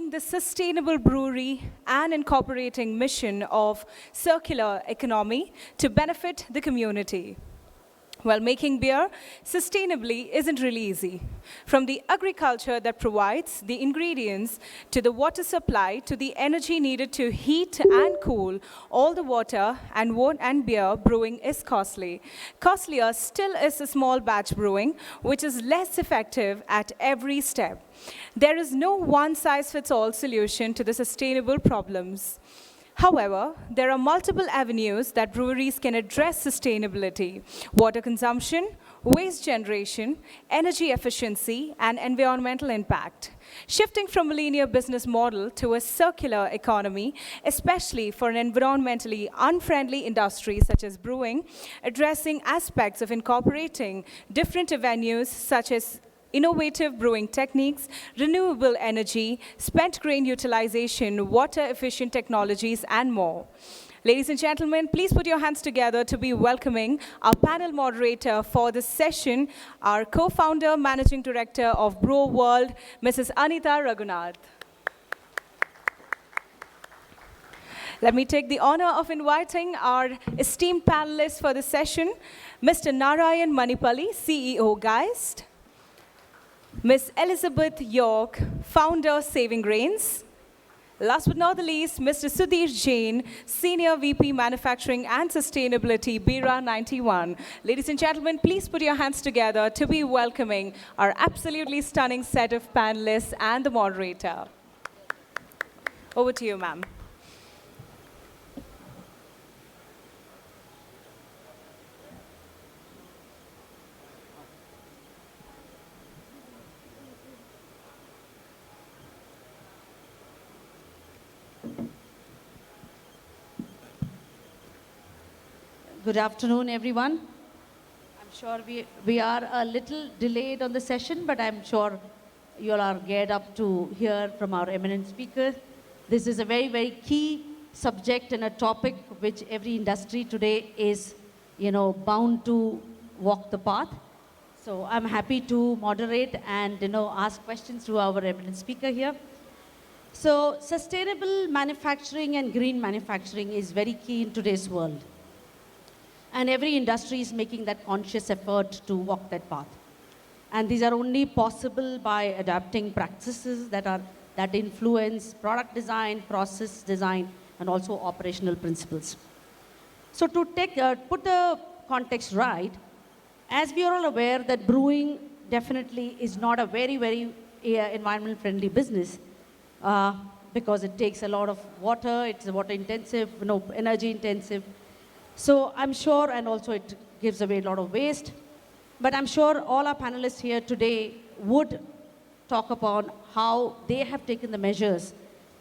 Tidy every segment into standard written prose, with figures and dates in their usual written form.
promoting the sustainable brewery and incorporating mission of circular economy to benefit the community. Well, making beer sustainably isn't really easy. From the agriculture that provides the ingredients to the water supply to the energy needed to heat and cool all the water and beer brewing is costly. Costlier still is a small batch brewing, which is less effective at every step. There is no one size fits all solution to the sustainable problems. However, there are multiple avenues that breweries can address sustainability: water consumption, waste generation, energy efficiency, and environmental impact. Shifting from a linear business model to a circular economy, especially for an environmentally unfriendly industry such as brewing, addressing aspects of incorporating different avenues such as innovative brewing techniques, renewable energy, spent grain utilization, water-efficient technologies, and more. Ladies and gentlemen, please put your hands together to be welcoming our panel moderator for this session, our co-founder, managing director of Brew World, Mrs. Anita Raghunath. Let me take the honor of inviting our esteemed panelists for this session, Mr. Narayan Manipalli, CEO, Geist, Ms. Elizabeth York, founder, Saving Grains. Last but not the least, Mr. Sudhir Jain, Senior VP Manufacturing and Sustainability, Bira 91. Ladies and gentlemen, please put your hands together to be welcoming our absolutely stunning set of panelists and the moderator. Over to you, ma'am. Good afternoon, everyone. I'm sure we are a little delayed on the session, but I'm sure you all are geared up to hear from our eminent speaker. This is a very, very key subject and a topic which every industry today is, bound to walk the path. So I'm happy to moderate and, ask questions to our eminent speaker here. So sustainable manufacturing and green manufacturing is very key in today's world. And every industry is making that conscious effort to walk that path. And these are only possible by adapting practices that influence product design, process design, and also operational principles. So to put the context right, as we are all aware that brewing definitely is not a very, very environment friendly business because it takes a lot of water, it's water intensive, energy intensive. So I'm sure, and also it gives away a lot of waste, but I'm sure all our panelists here today would talk upon how they have taken the measures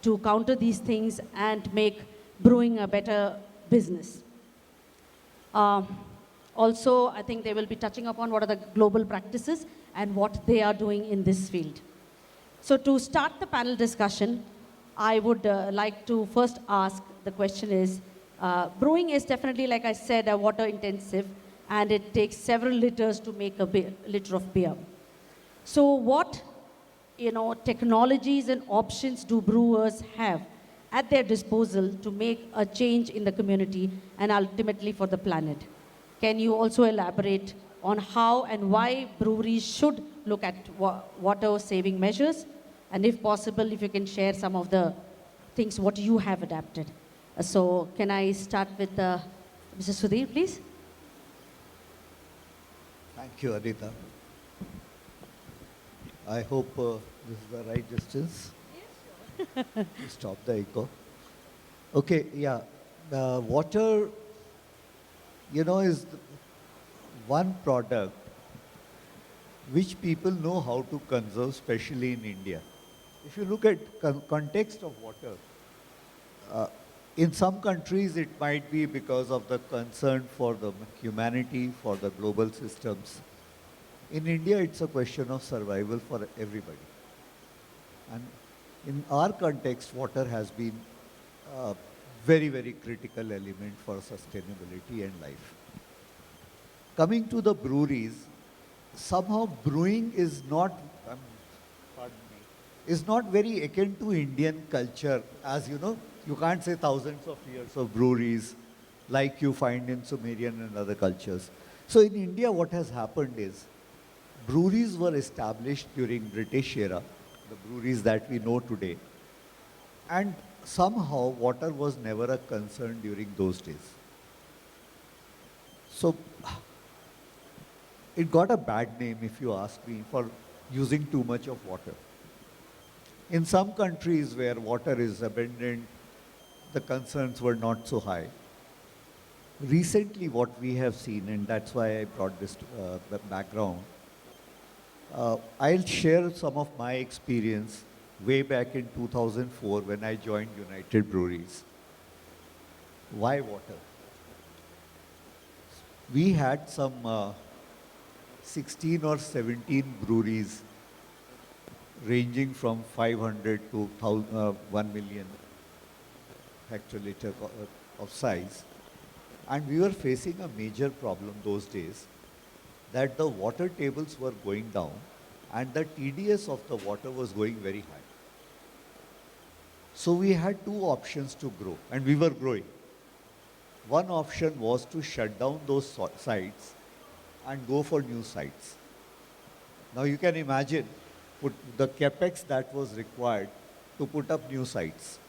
to counter these things and make brewing a better business. Also, I think they will be touching upon what are the global practices and what they are doing in this field. So to start the panel discussion, I would like to first ask, the question is, brewing is definitely, like I said, a water intensive, and it takes several liters to make a liter of beer. So what technologies and options do brewers have at their disposal to make a change in the community and ultimately for the planet? Can you also elaborate on how and why breweries should look at water saving measures? And if possible, if you can share some of the things what you have adapted. So can I start with Mr. Sudhir, please? Thank you, Anita. I hope this is the right distance. Yes, sure. Stop the echo. Okay, yeah. Water, is one product which people know how to conserve, especially in India. If you look at context of water, in some countries, it might be because of the concern for the humanity, for the global systems. In India, it's a question of survival for everybody. And in our context, water has been a very, very critical element for sustainability and life. Coming to the breweries, somehow brewing is not, pardon me, is not very akin to Indian culture. As you know, you can't say thousands of years of breweries like you find in Sumerian and other cultures. So in India, what has happened is breweries were established during British era, the breweries that we know today, and somehow water was never a concern during those days. So it got a bad name, if you ask me, for using too much of water. In some countries where water is abundant, the concerns were not so high. Recently, what we have seen, and that's why I brought this background, I'll share some of my experience way back in 2004 when I joined United Breweries. Why water? We had some 16 or 17 breweries ranging from 500 to 1 million hectoliter of size. And we were facing a major problem those days that the water tables were going down and the TDS of the water was going very high. So we had two options to grow, and we were growing. One option was to shut down those sites and go for new sites. Now you can imagine the capex that was required to put up new sites.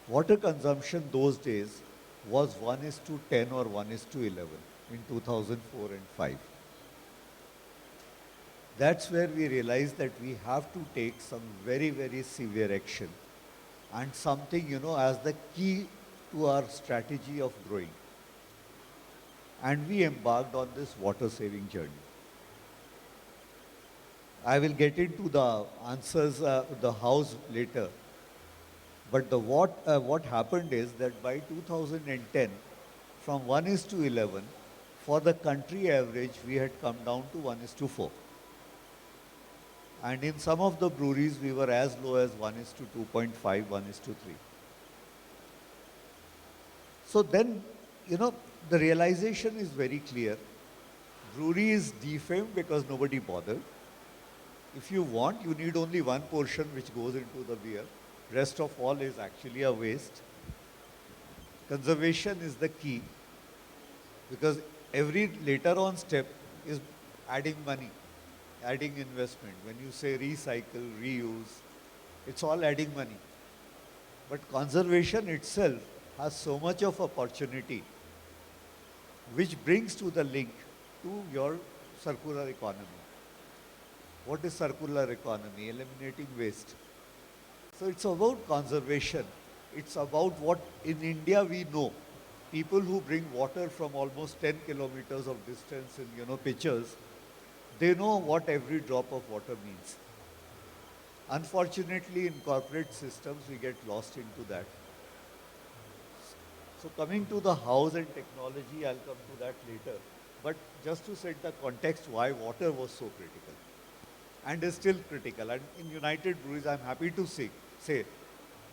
Water consumption those days was 1:10 or 1:11 in 2004 and 5. That's where we realized that we have to take some very, very severe action and something, as the key to our strategy of growing. And we embarked on this water saving journey. I will get into the answers, the hows later. But what happened is that by 2010, from 1:11, for the country average, we had come down to 1:4. And in some of the breweries, we were as low as 1:2.5, 1:3. So then, the realization is very clear. Brewery is defamed because nobody bothered. If you want, you need only one portion which goes into the beer. Rest of all is actually a waste. Conservation is the key because every later on step is adding money, adding investment. When you say recycle, reuse, it's all adding money. But conservation itself has so much of opportunity, which brings to the link to your circular economy. What is circular economy? Eliminating waste. So it's about conservation. It's about what in India we know. People who bring water from almost 10 kilometers of distance in, pitchers, they know what every drop of water means. Unfortunately, in corporate systems, we get lost into that. So coming to the hows and technology, I'll come to that later. But just to set the context why water was so critical and is still critical. And in United Breweries, I'm happy to say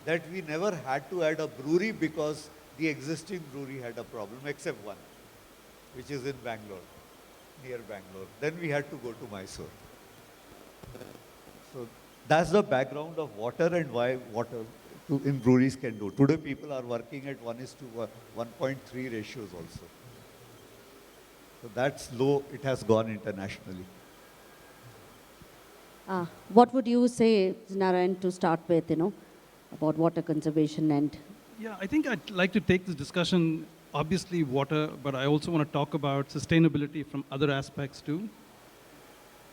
that we never had to add a brewery because the existing brewery had a problem, except one, which is in Bangalore, near Bangalore. Then we had to go to Mysore. So that's the background of water and why water in breweries can do. Today people are working at 1:1.3 ratios also. So that's low, it has gone internationally. What would you say, Narayan, to start with, about water conservation and... Yeah, I think I'd like to take this discussion, obviously water, but I also want to talk about sustainability from other aspects too.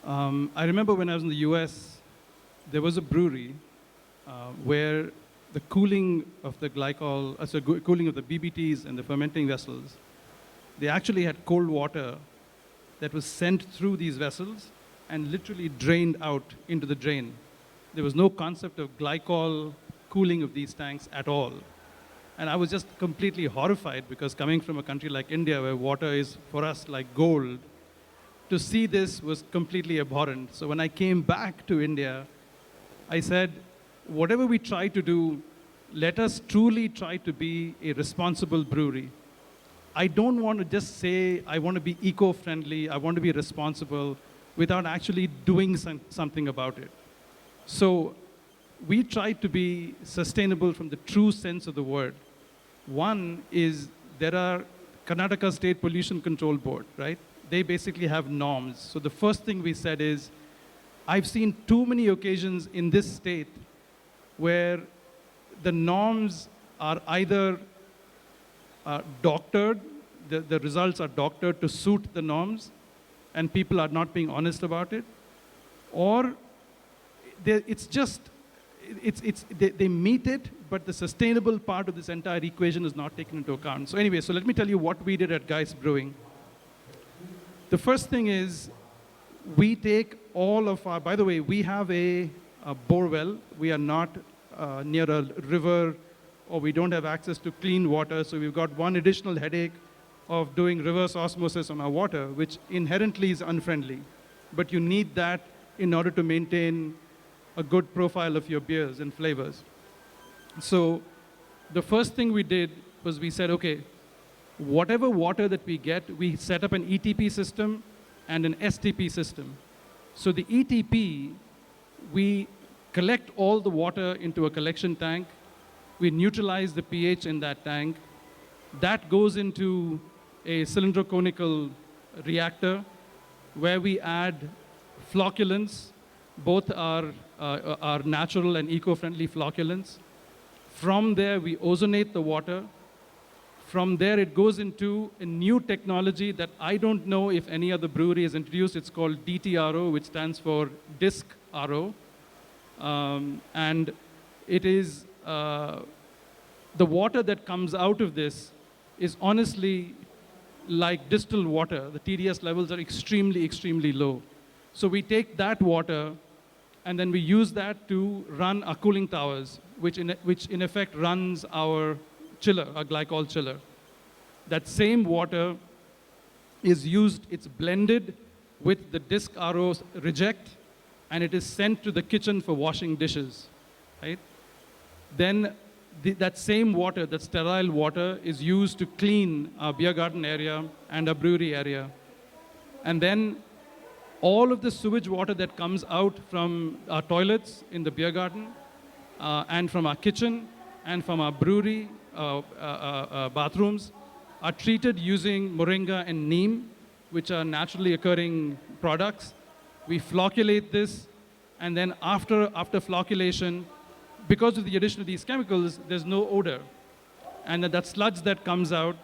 I remember when I was in the US, there was a brewery where the cooling of the glycol, cooling of the BBTs and the fermenting vessels, they actually had cold water that was sent through these vessels and literally drained out into the drain. There was no concept of glycol cooling of these tanks at all. And I was just completely horrified because coming from a country like India where water is for us like gold, to see this was completely abhorrent. So when I came back to India, I said, whatever we try to do, let us truly try to be a responsible brewery. I don't want to just say, I want to be eco-friendly, I want to be responsible. without actually doing something about it. So we try to be sustainable from the true sense of the word. One is there are Karnataka State Pollution Control Board, right? They basically have norms. So the first thing we said is, I've seen too many occasions in this state where the norms are either doctored, the results are doctored to suit the norms, and people are not being honest about it, or it's just, they meet it, but the sustainable part of this entire equation is not taken into account. So anyway, so let me tell you what we did at Geist Brewing. The first thing is, we take all of our, by the way, we have a bore well. We are not near a river, or we don't have access to clean water, so we've got one additional headache of doing reverse osmosis on our water, which inherently is unfriendly. But you need that in order to maintain a good profile of your beers and flavors. So the first thing we did was we said, okay, whatever water that we get, we set up an ETP system and an STP system. So the ETP, we collect all the water into a collection tank, we neutralize the pH in that tank, that goes into a cylindroconical reactor where we add flocculants, both are natural and eco-friendly flocculants. From there, we ozonate the water. From there, it goes into a new technology that I don't know if any other brewery has introduced. It's called DTRO, which stands for Disc RO. And it is, the water that comes out of this is honestly like distilled water. The TDS levels are extremely, extremely low. So we take that water, and then we use that to run our cooling towers, which in effect runs our chiller, our glycol chiller. That same water is used, it's blended with the disc RO reject, and it is sent to the kitchen for washing dishes, right? Then that same water, that sterile water, is used to clean our beer garden area and our brewery area. And then all of the sewage water that comes out from our toilets in the beer garden and from our kitchen and from our brewery bathrooms are treated using moringa and neem, which are naturally occurring products. We flocculate this, and then after flocculation, because of the addition of these chemicals, there's no odor. And that sludge that comes out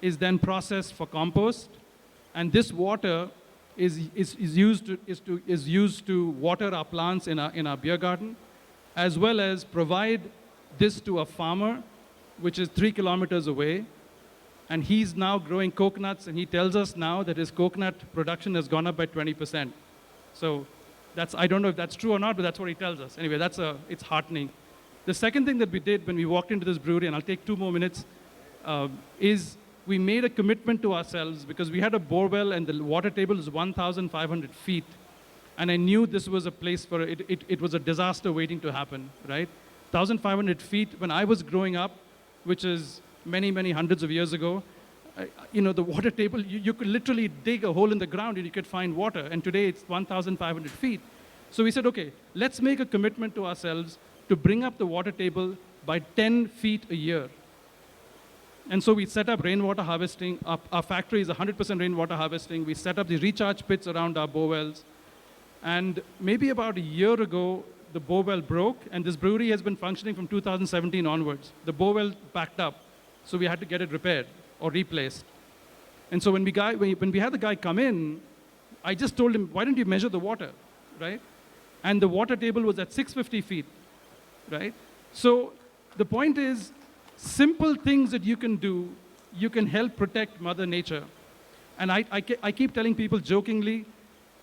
is then processed for compost, and this water is used to water our plants in our beer garden, as well as provide this to a farmer, which is 3 kilometers away. And he's now growing coconuts, and he tells us now that his coconut production has gone up by 20%. So I don't know if that's true or not, but that's what he tells us. Anyway, it's heartening. The second thing that we did when we walked into this brewery, and I'll take 2 more minutes, is we made a commitment to ourselves, because we had a bore well and the water table is 1,500 feet. And I knew this was a place for it was a disaster waiting to happen, right? 1,500 feet, when I was growing up, which is many, many hundreds of years ago, the water table, you could literally dig a hole in the ground and you could find water. And today it's 1,500 feet. So we said, okay, let's make a commitment to ourselves to bring up the water table by 10 feet a year. And so we set up rainwater harvesting. Our factory is 100% rainwater harvesting. We set up the recharge pits around our bore wells. And maybe about a year ago, the bore well broke, and this brewery has been functioning from 2017 onwards. The bore well backed up, so we had to get it repaired or replaced. And so when we had the guy come in, I just told him, why don't you measure the water, right? And the water table was at 650 feet, right? So the point is, simple things that you can do, you can help protect Mother Nature. And I keep telling people jokingly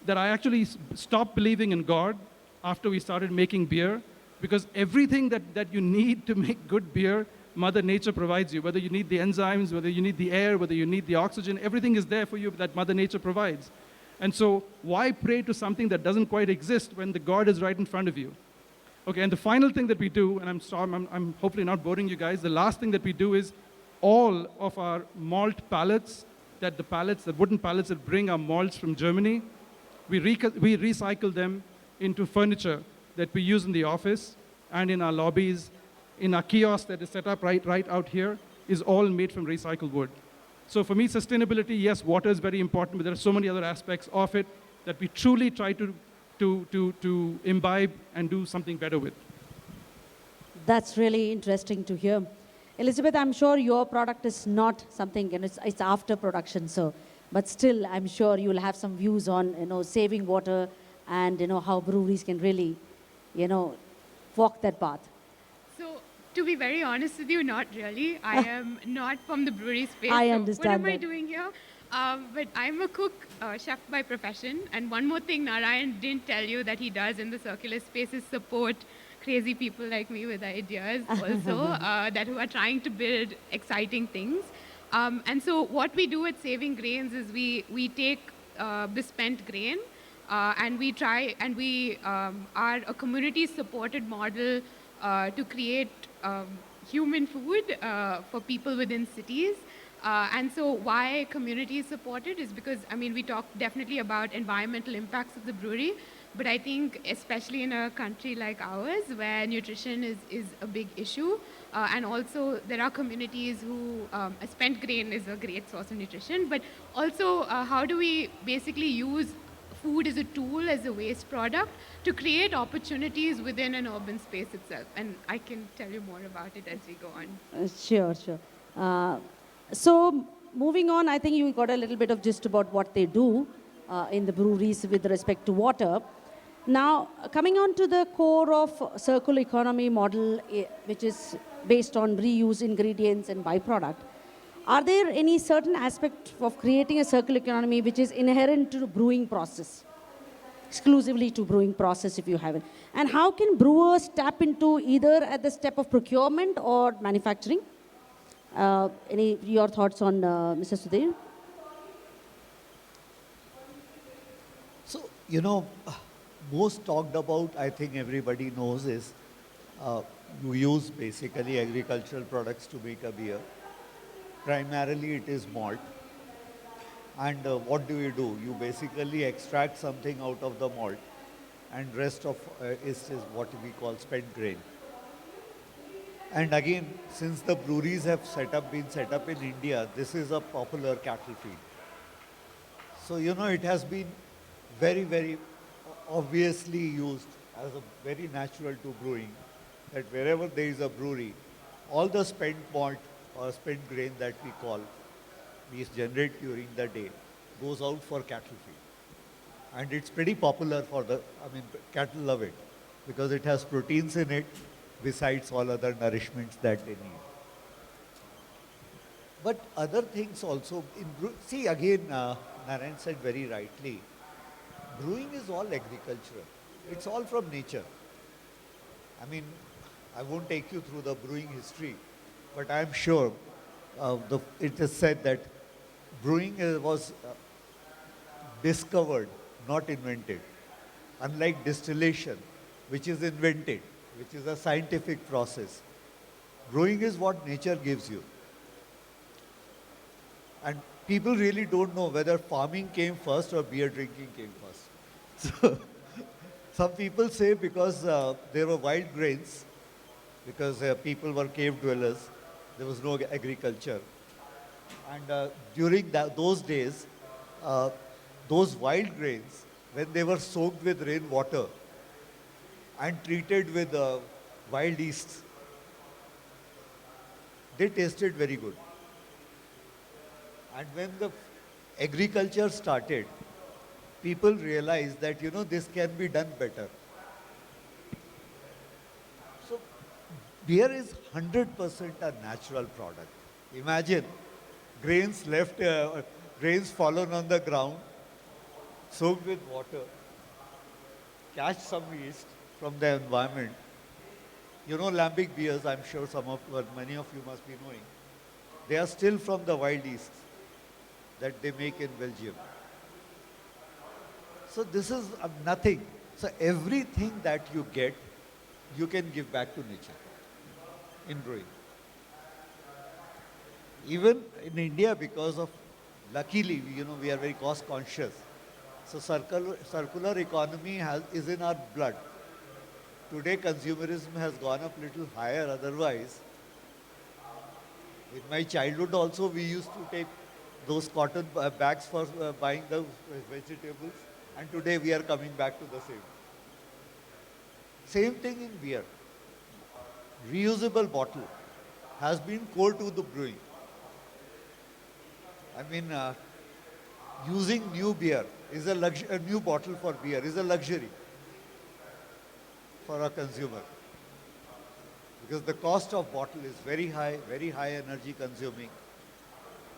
that I actually stopped believing in God after we started making beer, because everything that you need to make good beer, Mother Nature provides you. Whether you need the enzymes, whether you need the air, whether you need the oxygen, everything is there for you that Mother Nature provides. And so why pray to something that doesn't quite exist when the God is right in front of you? Okay, and the final thing that we do, and I'm hopefully not boring you guys, the last thing that we do is all of our malt pallets, the wooden pallets that bring our malts from Germany, We recycle them into furniture that we use in the office and in our lobbies, in our kiosk that is set up right out here, is all made from recycled wood. So for me, sustainability, yes, water is very important, but there are so many other aspects of it that we truly try to imbibe and do something better with. That's really interesting to hear. Elizabeth, I'm sure your product is not something, it's after production, so, but still, I'm sure you'll have some views on, saving water and, how breweries can really, walk that path. So, to be very honest with you, not really. I am not from the brewery space. I so understand what am I that. doing here? But I'm a cook, chef by profession. And one more thing Narayan didn't tell you that he does in the circular space is support crazy people like me with ideas also that who are trying to build exciting things. And so what we do at Saving Grains is we take the spent grain and we try and we are a community supported model to create human food for people within cities. And so why community is supported is because, I mean, we talk definitely about environmental impacts of the brewery, but I think especially in a country like ours where nutrition is a big issue, and also there are communities who, spent grain is a great source of nutrition, but also how do we basically use food as a tool, as a waste product, to create opportunities within an urban space itself. And I can tell you more about it as we go on. Sure, sure. So moving on, I think you got a little bit of gist about what they do in the breweries with respect to water. Now, coming on to the core of circular economy model, which is based on reuse ingredients and byproduct, are there any certain aspect of creating a circular economy which is inherent to the brewing process, exclusively to brewing process if you have it? And how can brewers tap into either at the step of procurement or manufacturing? Any your thoughts on Mr. Sudhir? So, most talked about, I think everybody knows, is you use basically agricultural products to make a beer. Primarily it is malt. And what do? You basically extract something out of the malt, and rest of is what we call spent grain. And again, since the breweries have been set up in India, this is a popular cattle feed. So, it has been very, very obviously used as a very natural to brewing, that wherever there is a brewery, all the spent malt or spent grain that we generate during the day, goes out for cattle feed. And it's pretty popular cattle love it because it has proteins in it besides all other nourishments that they need. But other things also, see again, Narayan said very rightly, brewing is all agricultural. It's all from nature. I won't take you through the brewing history, but I'm sure it is said that brewing was discovered, not invented. Unlike distillation, which is invented, which is a scientific process. Brewing is what nature gives you. And people really don't know whether farming came first or beer drinking came first. So, some people say because there were wild grains, because people were cave dwellers, there was no agriculture. And during those days, those wild grains, when they were soaked with rainwater and treated with wild yeast, they tasted very good. And when the agriculture started, people realized that, this can be done better. So, beer is 100% a natural product. Imagine grains fallen on the ground, soaked with water, catch some yeast from the environment. Lambic beers, I'm sure many of you must be knowing. They are still from the wild yeast that they make in Belgium. So this is nothing. So everything that you get, you can give back to nature in brewing. Even in India, because of, luckily, we are very cost conscious. So circular economy is in our blood. Today consumerism has gone up little higher, otherwise in my childhood also we used to take those cotton bags for buying the vegetables, and today we are coming back to the same. Same thing in beer. Reusable bottle has been core to the brewing. I mean, using new beer is a new bottle for beer is a luxury for a consumer, because the cost of bottle is very high energy consuming.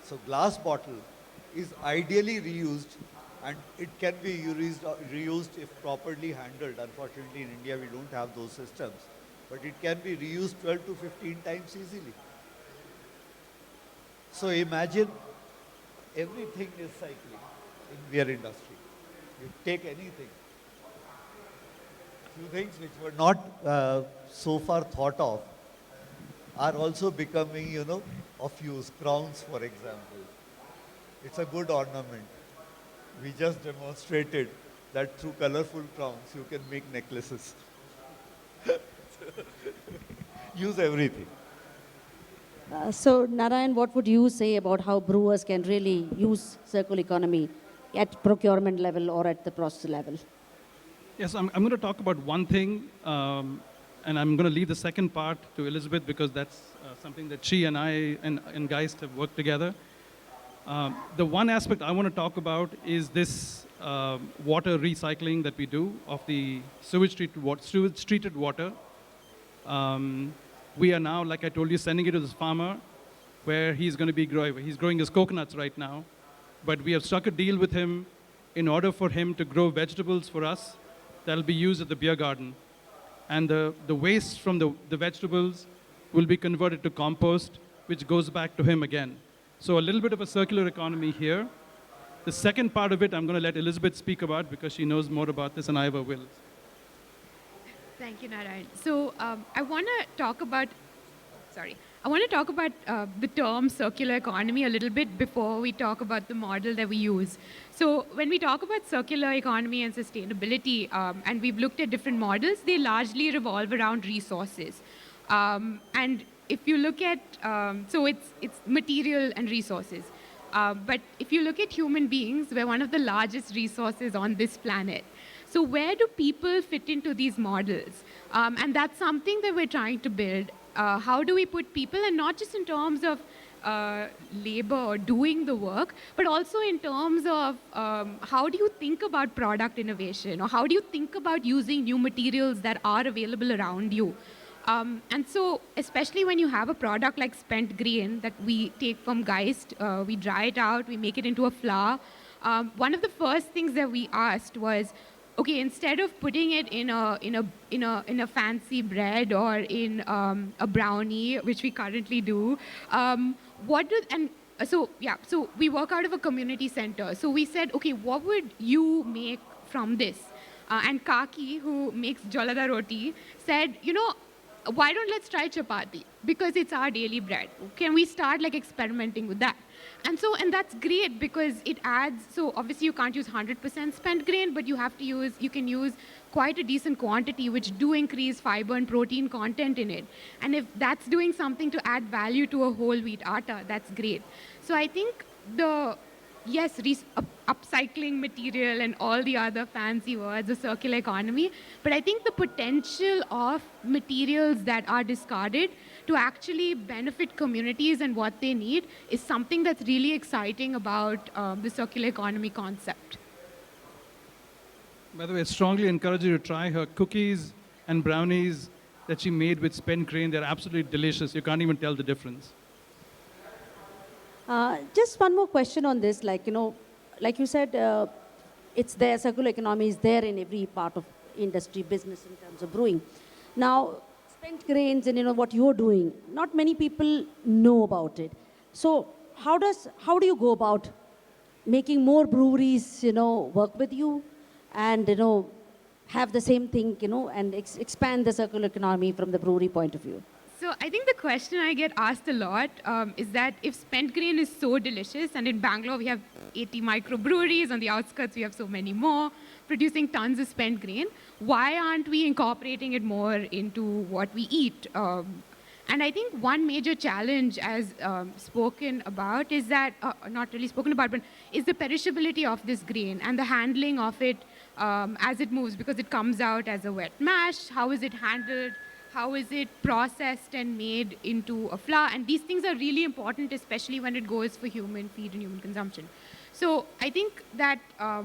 So glass bottle is ideally reused, and it can be reused if properly handled. Unfortunately, in India, we don't have those systems, but it can be reused 12 to 15 times easily. So imagine everything is cycling in beer industry. You take anything. Few things which were not so far thought of are also becoming, of use. Crowns, for example. It's a good ornament. We just demonstrated that through colorful crowns you can make necklaces. Use everything. So, Narayan, what would you say about how brewers can really use circular economy at procurement level or at the process level? Yes, I'm going to talk about one thing, and I'm going to leave the second part to Elizabeth because that's something that she and I and Geist have worked together. The one aspect I want to talk about is this water recycling that we do of the sewage treated water. We are now, like I told you, sending it to this farmer where he's going to be growing his coconuts right now. But we have struck a deal with him in order for him to grow vegetables for us that'll be used at the beer garden. And the waste from the vegetables will be converted to compost, which goes back to him again. So a little bit of a circular economy here. The second part of it, I'm going to let Elizabeth speak about because she knows more about this than I ever will. Thank you, Narayan. So I want to talk about the term circular economy a little bit before we talk about the model that we use. So when we talk about circular economy and sustainability, and we've looked at different models, they largely revolve around resources. And if you look at, so it's material and resources. But if you look at human beings, we're one of the largest resources on this planet. So where do people fit into these models? And that's something that we're trying to build. How do we put people, and not just in terms of labor or doing the work, but also in terms of how do you think about product innovation, or how do you think about using new materials that are available around you? And so, especially when you have a product like spent grain that we take from Geist, we dry it out, we make it into a flour. One of the first things that we asked was, okay, instead of putting it in a fancy bread or in a brownie, which we currently do, so we work out of a community center. So we said, okay, what would you make from this? And Kaki, who makes jolada roti, said, why don't let's try chapati? Because it's our daily bread. Can we start experimenting with that? And that's great because it adds, so obviously you can't use 100% spent grain, but you can use quite a decent quantity, which do increase fiber and protein content in it. And if that's doing something to add value to a whole wheat atta, that's great. So I think upcycling material and all the other fancy words, the circular economy. But I think the potential of materials that are discarded to actually benefit communities and what they need is something that's really exciting about the circular economy concept. By the way, I strongly encourage you to try her cookies and brownies that she made with spent grain. They're absolutely delicious. You can't even tell the difference. Just one more question on this. Like you said, it's there, circular economy is there in every part of industry, business in terms of brewing. Now, spent grains and what you're doing, not many people know about it. So how do you go about making more breweries, work with you and, have the same thing, and expand the circular economy from the brewery point of view? So So I think the question I get asked a lot is that if spent grain is so delicious, and in Bangalore we have 80 microbreweries, on the outskirts we have so many more, producing tons of spent grain, why aren't we incorporating it more into what we eat? And I think one major challenge, as spoken about, is that, not really spoken about, but is the perishability of this grain and the handling of it as it moves, because it comes out as a wet mash. How is it handled? How is it processed and made into a flour? And these things are really important, especially when it goes for human feed and human consumption. So I think that I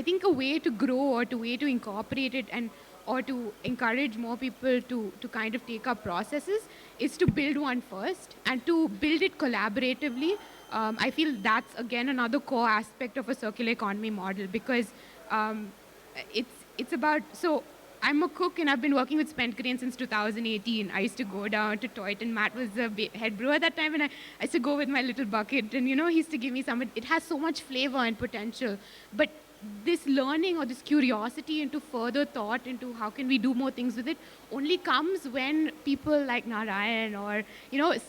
think a way to grow or a way to incorporate it and or to encourage more people to kind of take up processes is to build one first and to build it collaboratively. I feel that's, again, another core aspect of a circular economy model, because it's about, so I'm a cook and I've been working with spent grain since 2018. I used to go down to Toit, and Matt was the head brewer at that time, and I used to go with my little bucket, and he used to give me some. It has so much flavor and potential, but this learning or this curiosity into further thought into how can we do more things with it only comes when people like Narayan or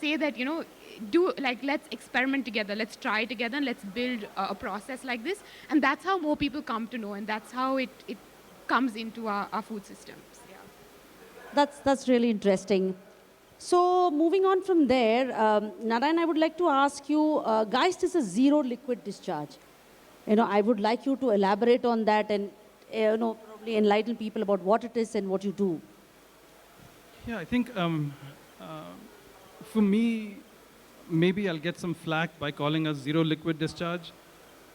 say that do, like, let's experiment together, let's try together, and let's build a process like this. And that's how more people come to know, and that's how it comes into our food systems. Yeah. That's really interesting. So moving on from there, Narayan, I would like to ask you, Geist is a zero liquid discharge. I would like you to elaborate on that and probably enlighten people about what it is and what you do. Yeah, I think for me, maybe I'll get some flack by calling us zero liquid discharge.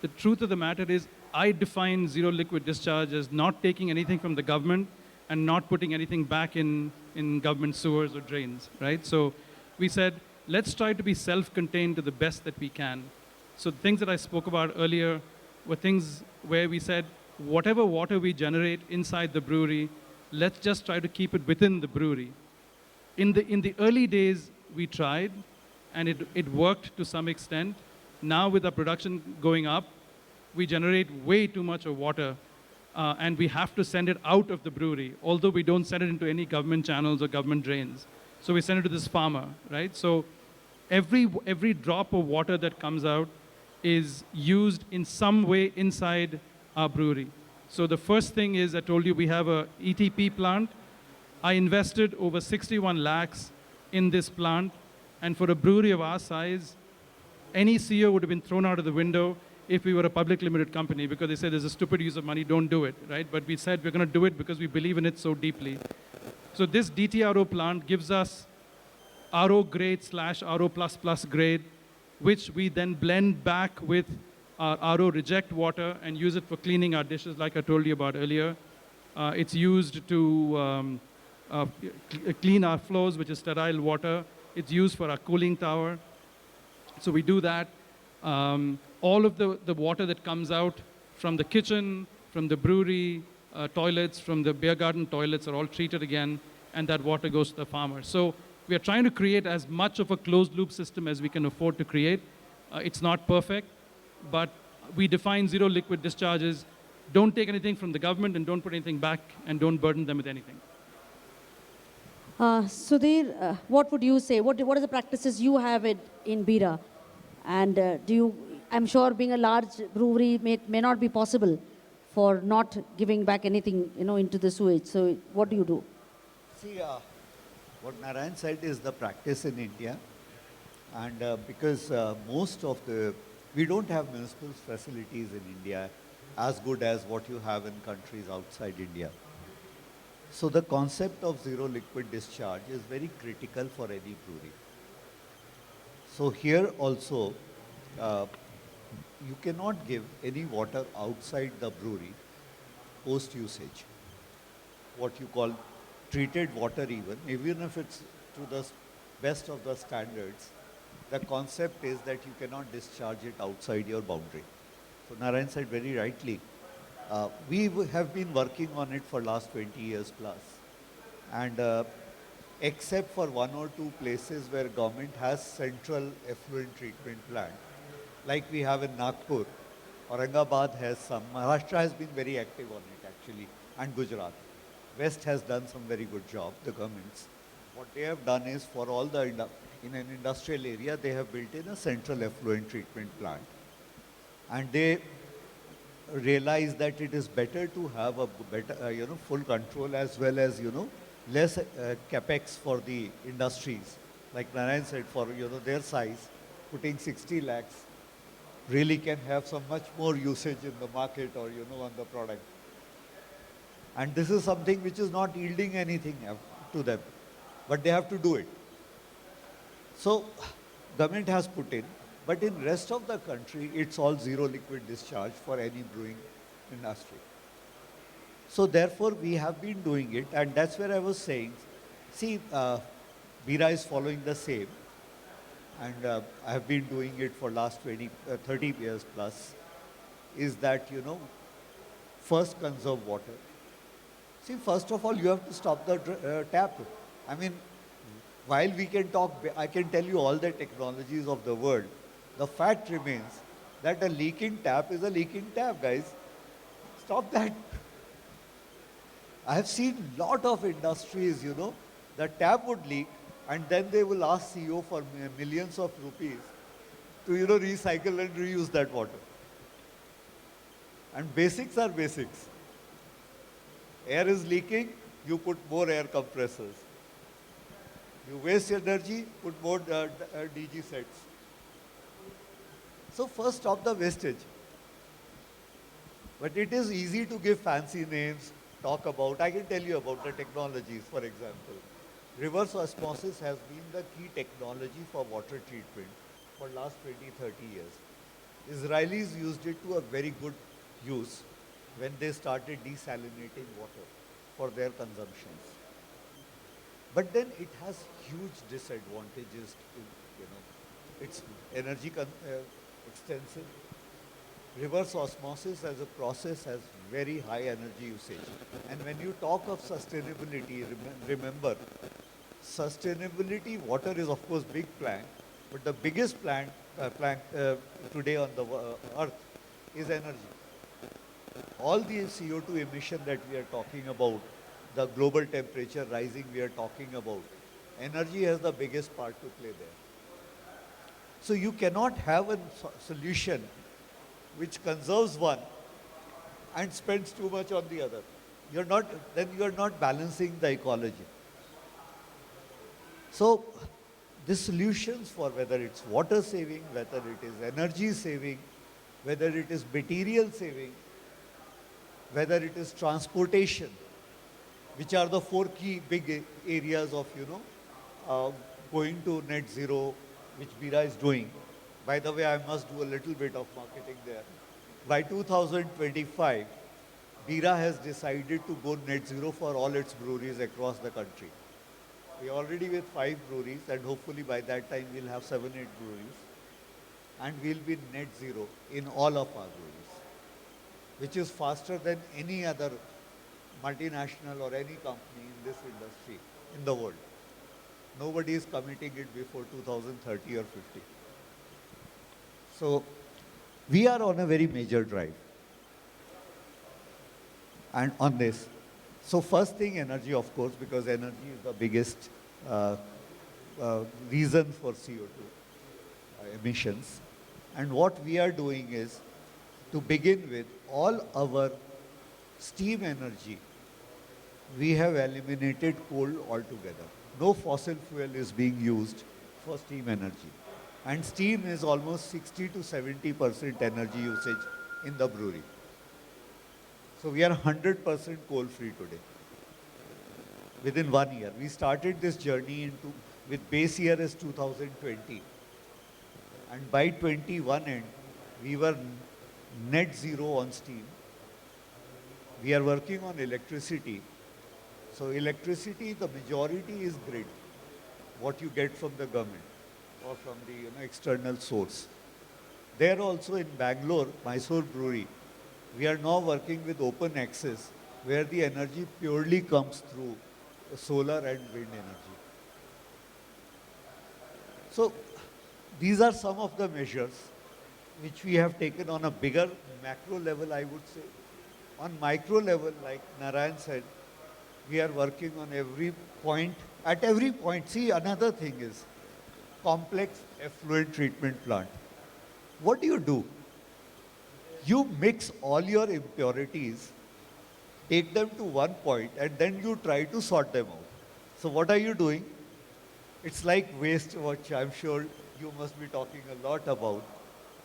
The truth of the matter is, I define zero liquid discharge as not taking anything from the government and not putting anything back in government sewers or drains, right? So we said, let's try to be self-contained to the best that we can. So the things that I spoke about earlier were things where we said, whatever water we generate inside the brewery, let's just try to keep it within the brewery. In the early days, we tried, and it worked to some extent. Now with our production going up, we generate way too much of water, and we have to send it out of the brewery, although we don't send it into any government channels or government drains. So we send it to this farmer, right? So every drop of water that comes out is used in some way inside our brewery. So the first thing is, I told you we have a ETP plant. I invested over 61 lakhs in this plant, and for a brewery of our size, any CEO would have been thrown out of the window if we were a public limited company, because they said there's a stupid use of money, don't do it, right? But we said we're going to do it because we believe in it so deeply. So this DTRO plant gives us RO grade / RO++ grade, which we then blend back with our RO reject water and use it for cleaning our dishes, like I told you about earlier. It's used to clean our floors, which is sterile water. It's used for our cooling tower. So we do that. All of the water that comes out from the kitchen, from the brewery toilets, from the beer garden toilets are all treated again, and that water goes to the farmer. So we are trying to create as much of a closed loop system as we can afford to create. It's not perfect, but we define zero liquid discharges. Don't take anything from the government and don't put anything back, and don't burden them with anything. Sudhir, what would you say? What are the practices you have in Bira? And I'm sure being a large brewery may not be possible for not giving back anything into the sewage. So what do you do? See, what Narayan said is the practice in India. And because we don't have municipal facilities in India as good as what you have in countries outside India. So the concept of zero liquid discharge is very critical for any brewery. So here also, you cannot give any water outside the brewery post-usage. What you call treated water even if it's to the best of the standards, the concept is that you cannot discharge it outside your boundary. So Narayan said very rightly, we have been working on it for last 20 years plus. And except for one or two places where government has central effluent treatment plant, like we have in Nagpur, Aurangabad has some, Maharashtra has been very active on it actually, and Gujarat. West has done some very good job, the governments. what they have done is for all the, in an industrial area, they have built in a central effluent treatment plant. And they realize that it is better to have a better, full control as well as, less capex for the industries. Like Narayan said, for, their size, putting 60 lakhs really can have some much more usage in the market or, on the product. And this is something which is not yielding anything to them, but they have to do it. So government has put in, but in rest of the country, it's all zero liquid discharge for any brewing industry. So therefore, we have been doing it, and that's where I was saying, see, Bira is following the same, and I have been doing it for last 30 years plus, is that, first conserve water. See, first of all, you have to stop the tap. I mean, while we can talk, I can tell you all the technologies of the world, the fact remains that a leaking tap is a leaking tap, guys. Stop that. I have seen lot of industries, the tap would leak and then they will ask CEO for millions of rupees to, recycle and reuse that water. And basics are basics. Air is leaking, you put more air compressors. You waste energy, put more DG sets. So first stop the wastage. But it is easy to give fancy names, talk about. I can tell you about the technologies, for example. Reverse osmosis has been the key technology for water treatment for last 20, 30 years. Israelis used it to a very good use when they started desalinating water for their consumptions. But then it has huge disadvantages. It's energy extensive. Reverse osmosis as a process has very high energy usage. And when you talk of sustainability, remember, sustainability, water is of course big plank, but the biggest plank today on the earth is energy. All the CO2 emission that we are talking about, the global temperature rising we are talking about, energy has the biggest part to play there. So you cannot have a solution which conserves one and spends too much on the other. Then you're not balancing the ecology. So the solutions for whether it's water saving, whether it is energy saving, whether it is material saving, whether it is transportation, which are the 4 key big areas of, going to net zero, which Bira is doing. By the way, I must do a little bit of marketing there. By 2025, Bira has decided to go net zero for all its breweries across the country. We're already with 5 breweries, and hopefully by that time we'll have 7, 8 breweries. And we'll be net zero in all of our breweries, which is faster than any other multinational or any company in this industry in the world. Nobody is committing it before 2030 or 50. So we are on a very major drive. And on this, so first thing, energy, of course, because energy is the biggest reason for CO2 emissions. And what we are doing is, to begin with, all our steam energy, we have eliminated coal altogether. No fossil fuel is being used for steam energy. And steam is almost 60 to 70% energy usage in the brewery. So we are 100% coal-free today. Within 1 year. We started this journey with base year as 2020. And by 21 end, we were net zero on steam. We are working on electricity. So electricity, the majority is grid, what you get from the government or from the external source. There also in Bangalore, Mysore Brewery, we are now working with open access, where the energy purely comes through solar and wind energy. So these are some of the measures which we have taken on a bigger macro level, I would say. On micro level, like Narayan said, we are working on every point At every point, see, another thing is complex effluent treatment plant. What do? You mix all your impurities, take them to one point, and then you try to sort them out. So what are you doing? It's like waste, which I'm sure you must be talking a lot about.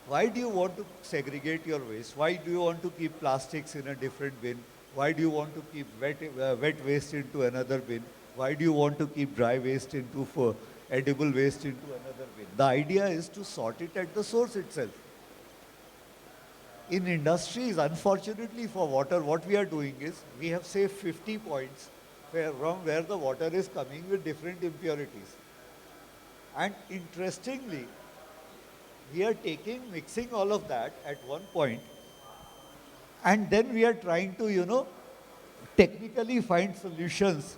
Why do you want to segregate your waste? Why do you want to keep plastics in a different bin? Why do you want to keep wet waste into another bin? Why do you want to keep dry waste into edible waste into another bin? The idea is to sort it at the source itself. In industries, unfortunately for water, what we are doing is we have say 50 points from where the water is coming with different impurities. And interestingly, we are mixing all of that at one point, and then we are trying to, technically find solutions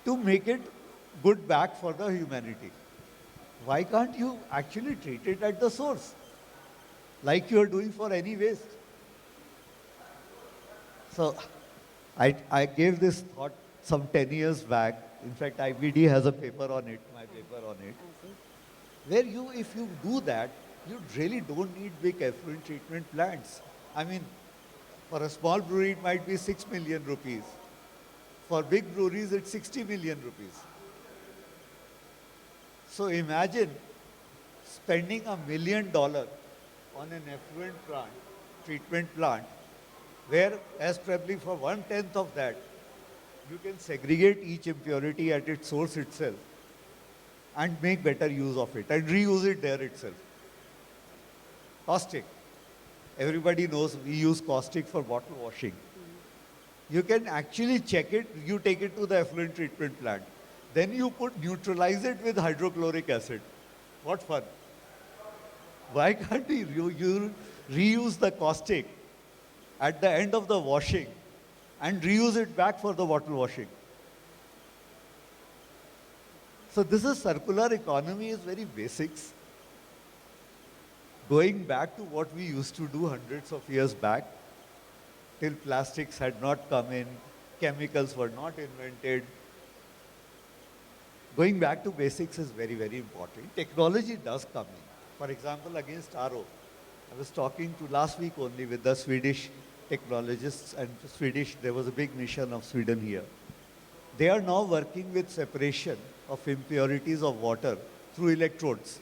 to make it good back for the humanity. Why can't you actually treat it at the source, like you are doing for any waste? So I gave this thought some 10 years back. In fact, IBD has a paper on it, my paper on it, where if you do that, you really don't need big effluent treatment plants. I mean, for a small brewery, it might be 6 million rupees. For big breweries, it's 60 million rupees. So imagine spending $1 million on an effluent treatment plant, whereas probably for 1/10 of that, you can segregate each impurity at its source itself and make better use of it and reuse it there itself. Caustic. Everybody knows we use caustic for bottle washing. You can actually check it, you take it to the effluent treatment plant. Then you neutralize it with hydrochloric acid. What fun. Why can't we reuse the caustic at the end of the washing and reuse it back for the bottle washing? So this is circular economy is very basics. Going back to what we used to do hundreds of years back, till plastics had not come in, chemicals were not invented. Going back to basics is very, very important. Technology does come in. For example, against RO. I was talking to last week only with the Swedish technologists, and there was a big mission of Sweden here. They are now working with separation of impurities of water through electrodes.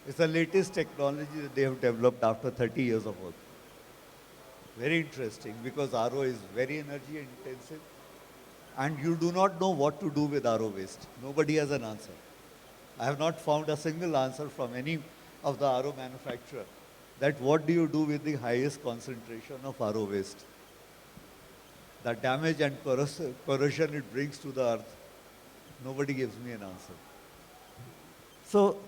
It's the latest technology that they have developed after 30 years of work. Very interesting, because RO is very energy intensive and you do not know what to do with RO waste. Nobody has an answer. I have not found a single answer from any of the RO manufacturer that what do you do with the highest concentration of RO waste. The damage and corrosion it brings to the earth, nobody gives me an answer. So,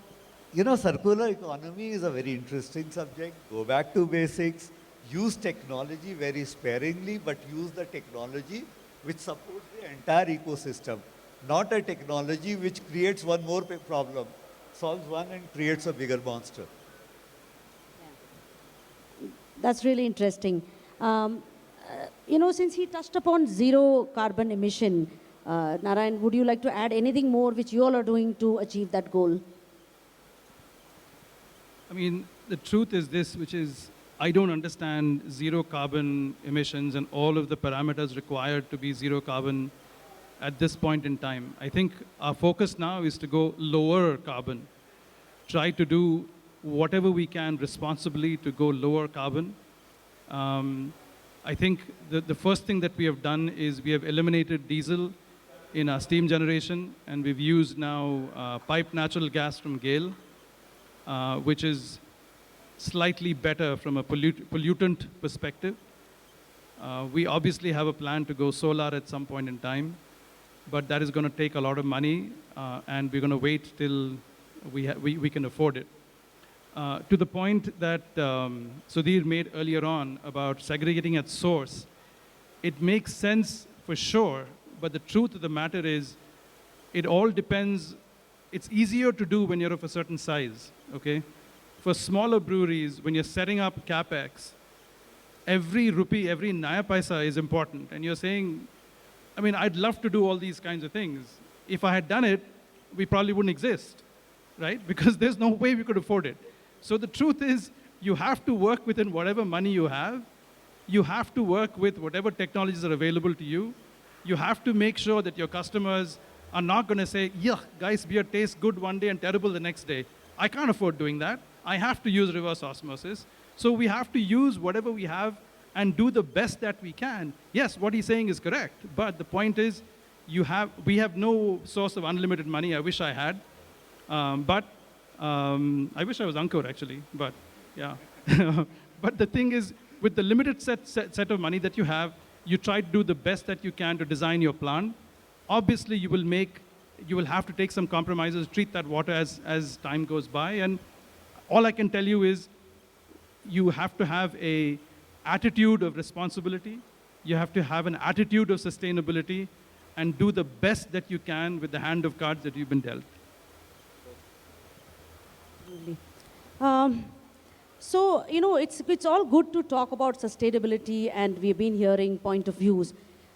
circular economy is a very interesting subject. Go back to basics. Use technology very sparingly, but use the technology which supports the entire ecosystem. Not a technology which creates one more problem, solves one and creates a bigger monster. Yeah. That's really interesting. Since he touched upon zero carbon emission, Narayan, would you like to add anything more which you all are doing to achieve that goal? I mean, the truth is this, which is I don't understand zero carbon emissions and all of the parameters required to be zero carbon at this point in time. I think our focus now is to go lower carbon, try to do whatever we can responsibly to go lower carbon. I think the first thing that we have done is we have eliminated diesel in our steam generation, and we've used now piped natural gas from GAIL, which is slightly better from a pollutant perspective. We obviously have a plan to go solar at some point in time, but that is going to take a lot of money, and we're going to wait till we can afford it. To the point that Sudhir made earlier on about segregating at source, it makes sense for sure, but the truth of the matter is it all depends. It's easier to do when you're of a certain size, okay? For smaller breweries, when you're setting up CapEx, every rupee, every naya paisa is important. And you're saying, I mean, I'd love to do all these kinds of things. If I had done it, we probably wouldn't exist, right? Because there's no way we could afford it. So the truth is, you have to work within whatever money you have. You have to work with whatever technologies are available to you. You have to make sure that your customers are not going to say, yeah, guys, beer tastes good one day and terrible the next day. I can't afford doing that. I have to use reverse osmosis. So we have to use whatever we have and do the best that we can. Yes, what he's saying is correct, but the point is, we have no source of unlimited money. I wish I had, but I wish I was Ankur actually, but yeah. But the thing is, with the limited set of money that you have, you try to do the best that you can to design your plant. Obviously, you will have to take some compromises, treat that water as time goes by, and all I can tell you is, you have to have a attitude of responsibility. You have to have an attitude of sustainability and do the best that you can with the hand of cards that you've been dealt. Absolutely. So, it's all good to talk about sustainability, and we've been hearing point of views.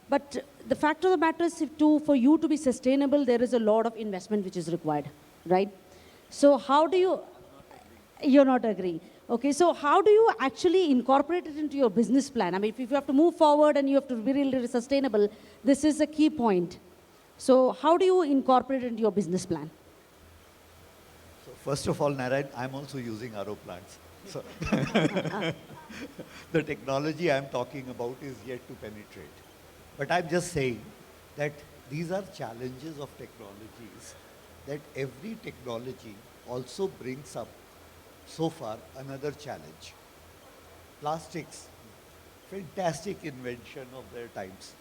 But the fact of the matter is, for you to be sustainable, there is a lot of investment which is required, right? So how do you, you're not agreeing. Okay, so how do you actually incorporate it into your business plan? I mean, if you have to move forward and you have to be really sustainable, this is a key point. So how do you incorporate it into your business plan? So first of all, Narayan, I'm also using RO plants. So the technology I'm talking about is yet to penetrate. But I'm just saying that these are challenges of technologies, that every technology also brings up so far another challenge. Plastics, fantastic invention of their times.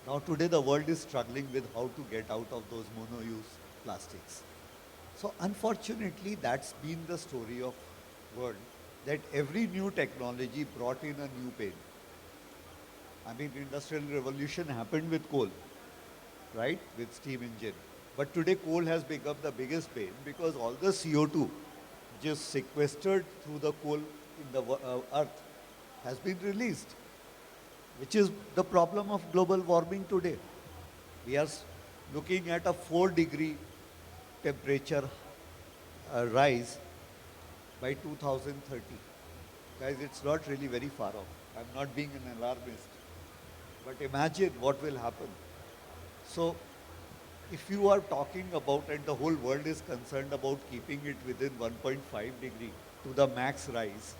Now today the world is struggling with how to get out of those mono-use plastics. So unfortunately, that's been the story of world, that every new technology brought in a new pain. I mean, the industrial revolution happened with coal, right, with steam engine. But today coal has become the biggest pain because all the CO2 just sequestered through the coal in the earth has been released, which is the problem of global warming today. We are looking at a 4-degree temperature rise by 2030. Guys, it's not really very far off. I'm not being an alarmist, but imagine what will happen. So if you are talking about, and the whole world is concerned about keeping it within 1.5 degree to the max rise,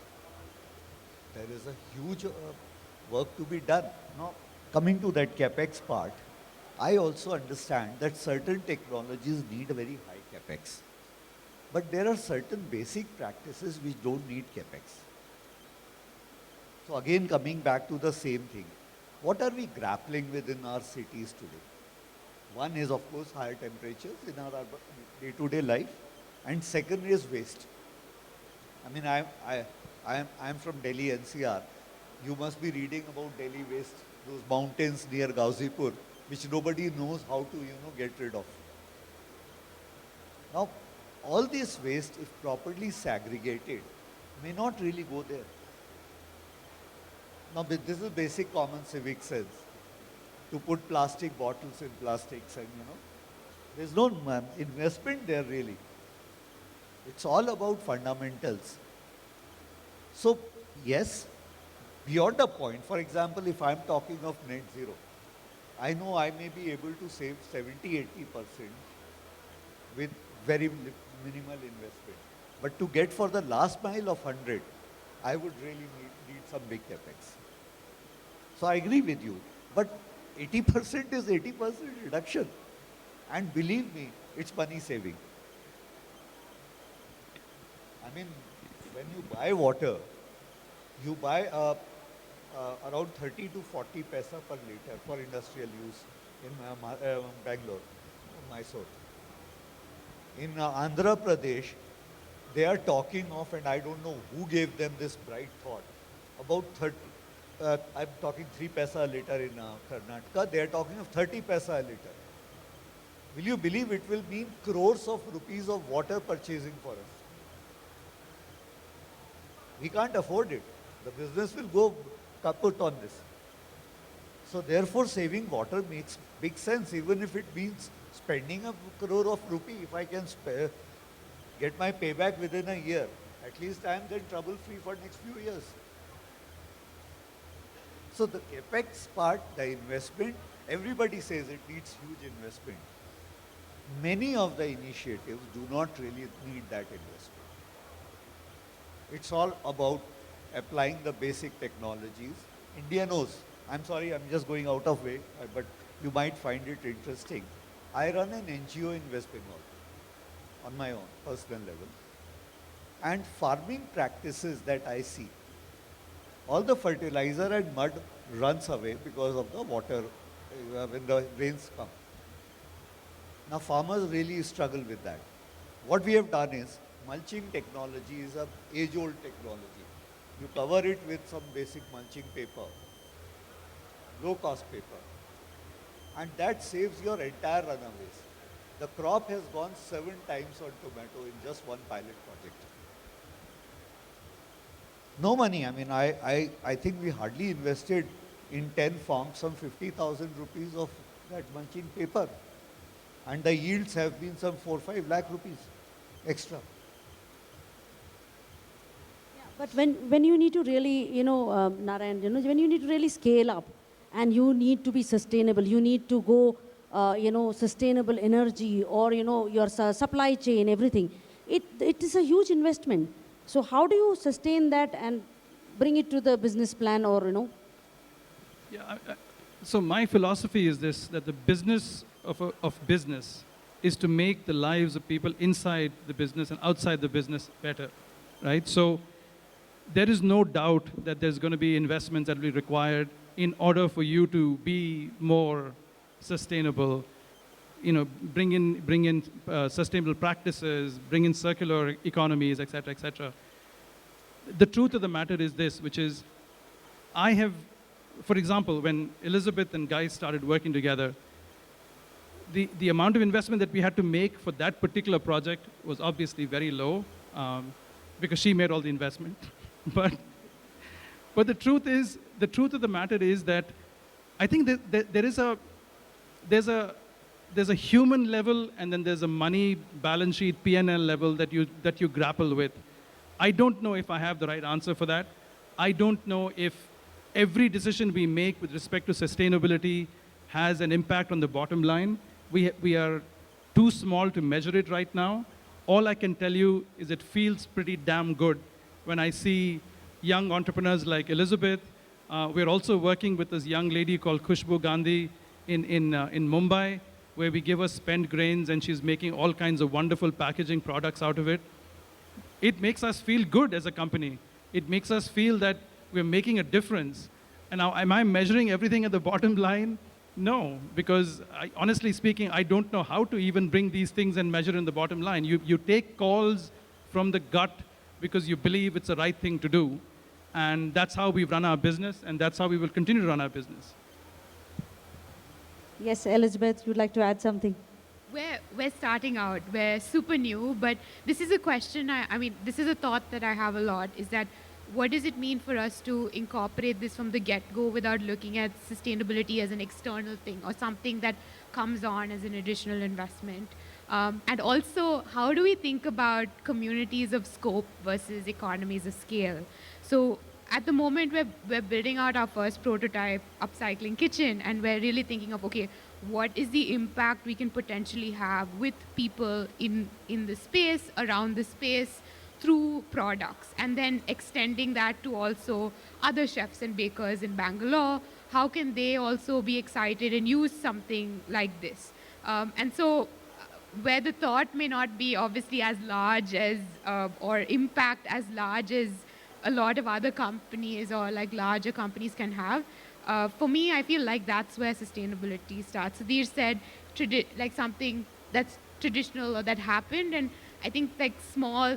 there is a huge work to be done. Now, coming to that capex part, I also understand that certain technologies need a very high capex. But there are certain basic practices which don't need capex. So again, coming back to the same thing, what are we grappling with in our cities today? One is, of course, higher temperatures in our day-to-day life, and second is waste. I mean, I'm from Delhi NCR. You must be reading about Delhi waste, those mountains near Gazipur, which nobody knows how to, get rid of. Now, all this waste, if properly segregated, may not really go there. Now, this is basic common civic sense, to put plastic bottles in plastics, and there's no investment there really. It's all about fundamentals. So yes, beyond a point, for example, if I'm talking of net zero, I know I may be able to save 70-80% with very minimal investment. But to get for the last mile of 100, I would really need some big capex. So I agree with you. But 80% is 80% reduction. And believe me, it's money saving. I mean, when you buy water, you buy around 30 to 40 paisa per liter for industrial use in Bangalore, Mysore. In Andhra Pradesh, they are talking of, and I don't know who gave them this bright thought, about 30, I'm talking 3 paisa a liter in Karnataka, they are talking of 30 paisa a liter. Will you believe it will mean crores of rupees of water purchasing for us? We can't afford it. The business will go kaput on this. So therefore, saving water makes big sense, even if it means spending a crore of rupee. If I can spare, get my payback within a year, at least I am then trouble-free for next few years. So the capex part, the investment, everybody says it needs huge investment. Many of the initiatives do not really need that investment. It's all about applying the basic technologies. India knows. I'm sorry, I'm just going out of way, but you might find it interesting. I run an NGO in West Bengal on my own personal level. And farming practices that I see, all the fertilizer and mud runs away because of the water when the rains come. Now farmers really struggle with that. What we have done is, mulching technology is an age-old technology. You cover it with some basic mulching paper, low-cost paper, and that saves your entire runaways. The crop has gone 7 times on tomato in just one pilot project. No money. I mean, I think we hardly invested in 10 farms some 50,000 rupees of that mulching paper. And the yields have been some 4-5 lakh rupees extra. But when you need to really, Narayan, when you need to really scale up and you need to be sustainable, you need to go, sustainable energy or, your supply chain, everything, it is a huge investment. So how do you sustain that and bring it to the business plan or, Yeah, so my philosophy is this, that the business of business is to make the lives of people inside the business and outside the business better, right? So there is no doubt that there's going to be investments that will be required in order for you to be more sustainable, bring in sustainable practices, bring in circular economies, et cetera, et cetera. The truth of the matter is this, which is, I have, for example, when Elizabeth and Guy started working together, the amount of investment that we had to make for that particular project was obviously very low, because she made all the investment. But the truth of the matter is that I think that there's a human level, and then there's a money balance sheet P&L level that you grapple with. I don't know if I have the right answer for that. I don't know if every decision we make with respect to sustainability has an impact on the bottom line. We are too small to measure it right now. All I can tell you is it feels pretty damn good when I see young entrepreneurs like Elizabeth. We're also working with this young lady called Khushbu Gandhi in Mumbai, where we give her spent grains and she's making all kinds of wonderful packaging products out of it. It makes us feel good as a company. It makes us feel that we're making a difference. And now, am I measuring everything at the bottom line? No, because honestly speaking, I don't know how to even bring these things and measure in the bottom line. You take calls from the gut because you believe it's the right thing to do. And that's how we've run our business, and that's how we will continue to run our business. Yes, Elizabeth, you'd like to add something? We're starting out. We're super new, but this is a question, this is a thought that I have a lot, is that what does it mean for us to incorporate this from the get-go without looking at sustainability as an external thing or something that comes on as an additional investment? And also, how do we think about communities of scope versus economies of scale? So at the moment, we're building out our first prototype upcycling kitchen, and we're really thinking of, okay, what is the impact we can potentially have with people in the space, around the space, through products, and then extending that to also other chefs and bakers in Bangalore. How can they also be excited and use something like this? And so where the thought may not be obviously as large as, or impact as large as a lot of other companies or like larger companies can have, for me, I feel like that's where sustainability starts. Sudhir said like something that's traditional or that happened, and I think like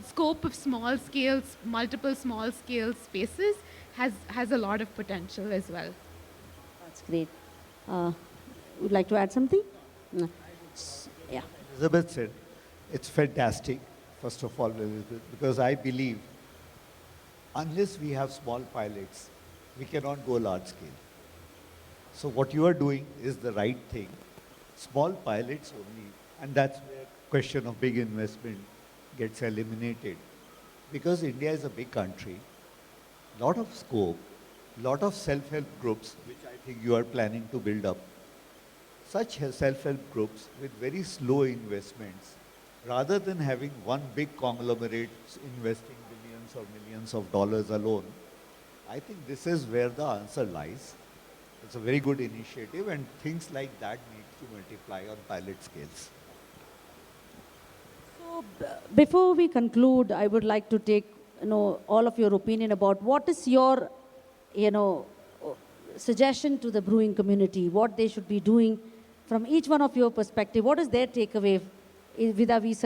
scope of small scales, multiple small scale spaces has a lot of potential as well. That's great. Would like to add something? No. Yeah. Elizabeth said, it's fantastic, first of all, Elizabeth, because I believe unless we have small pilots, we cannot go large scale. So what you are doing is the right thing. Small pilots only, and that's where question of big investment gets eliminated. Because India is a big country, lot of scope, lot of self-help groups, which I think you are planning to build up. Such self-help groups with very slow investments, rather than having one big conglomerate investing billions or millions of dollars alone, I think this is where the answer lies. It's a very good initiative, and things like that need to multiply on pilot scales. So before we conclude, I would like to take all of your opinion about what is your suggestion to the brewing community, what they should be doing from each one of your perspective. What is their takeaway vis-a-vis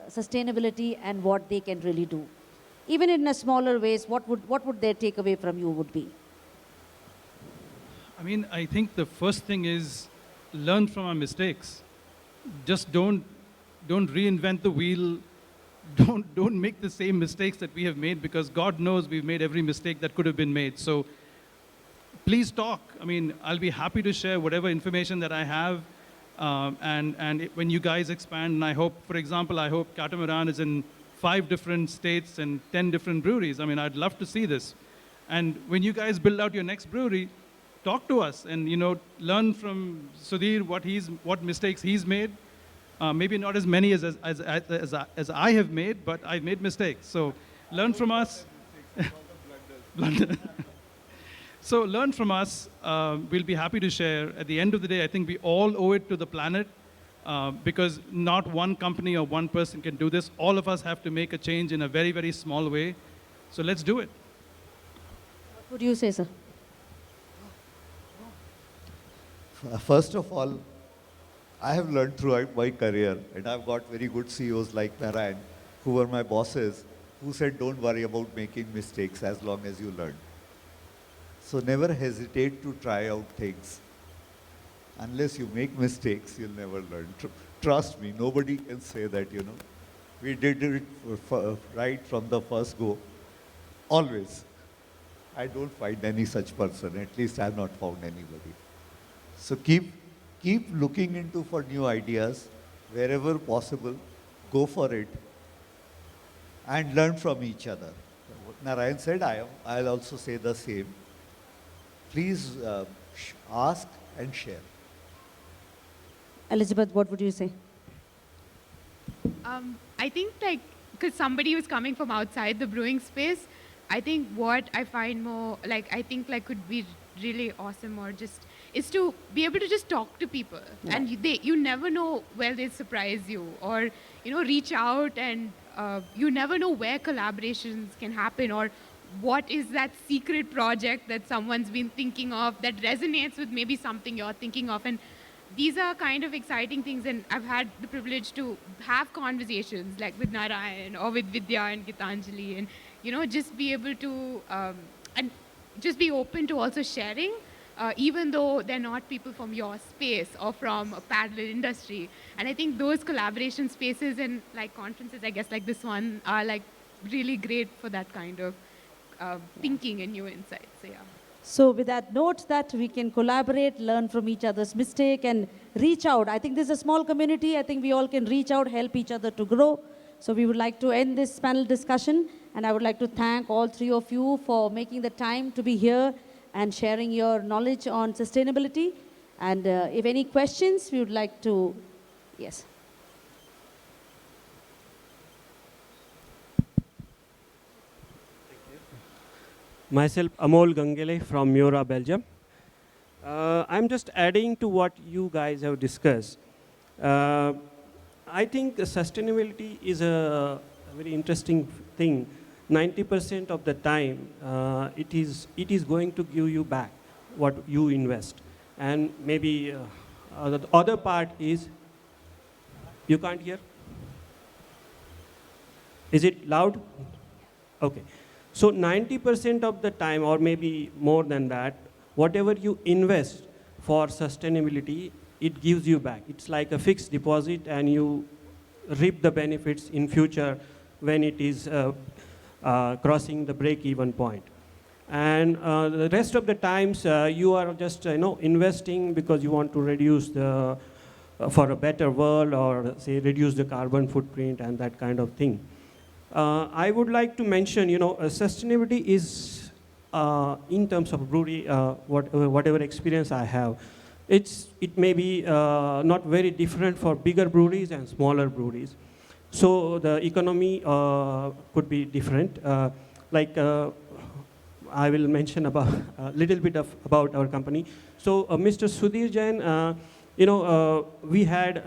sustainability and what they can really do? Even in a smaller ways, what would their takeaway from you would be? I mean, I think the first thing is learn from our mistakes. Just don't reinvent the wheel. Don't make the same mistakes that we have made, because God knows we've made every mistake that could have been made. So please talk. I mean, I'll be happy to share whatever information that I have. When you guys expand, and I hope, for example, I hope Catamaran is in 5 different states and 10 different breweries. I mean, I'd love to see this. And when you guys build out your next brewery, talk to us and learn from Sudhir what mistakes he's made. Maybe not as many as I have made, but I've made mistakes. So learn from us. Blunder. So learn from us. We'll be happy to share. At the end of the day, I think we all owe it to the planet, because not one company or one person can do this. All of us have to make a change in a very, very small way. So let's do it. What would you say, sir? First of all, I have learned throughout my career, and I've got very good CEOs like Narayan, who were my bosses, who said, don't worry about making mistakes as long as you learn. So never hesitate to try out things. Unless you make mistakes, you'll never learn. Trust me, nobody can say that, We did it right from the first go. Always. I don't find any such person. At least I've not found anybody. So keep looking into for new ideas wherever possible. Go for it and learn from each other. What Narayan said, I'll also say the same. Please ask and share. Elizabeth, what would you say? I think because somebody who's coming from outside the brewing space, I think what I find more could be really awesome is to be able to just talk to people. Yeah. And you never know where they surprise you, or reach out, and you never know where collaborations can happen, or what is that secret project that someone's been thinking of that resonates with maybe something you're thinking of. And these are kind of exciting things, and I've had the privilege to have conversations like with Narayan or with Vidya and Gitanjali, and just be able to and just be open to also sharing, even though they're not people from your space or from a parallel industry. And I think those collaboration spaces and conferences, I guess like this one, are really great for that kind of thinking and new insights. So yeah. So with that note that we can collaborate, learn from each other's mistake, and reach out. I think this is a small community. I think we all can reach out, help each other to grow. So we would like to end this panel discussion, and I would like to thank all 3 of you for making the time to be here and sharing your knowledge on sustainability. And if any questions, we would like to, yes. Myself, Amol Gangele from Miura, Belgium. I'm just adding to what you guys have discussed. I think sustainability is a very interesting thing. 90% of the time, it is going to give you back what you invest. And maybe the other part is, you can't hear? Is it loud? Okay. So 90% of the time, or maybe more than that, whatever you invest for sustainability, it gives you back. It's like a fixed deposit, and you reap the benefits in future when it is crossing the break-even point. And the rest of the times, you are just investing because you want to reduce the for a better world, or say reduce the carbon footprint and that kind of thing. I would like to mention, sustainability is in terms of brewery, whatever experience I have, it may be not very different for bigger breweries and smaller breweries. So the economy could be different. I will mention about a little bit about our company. So Mr. Sudhir Jain, we had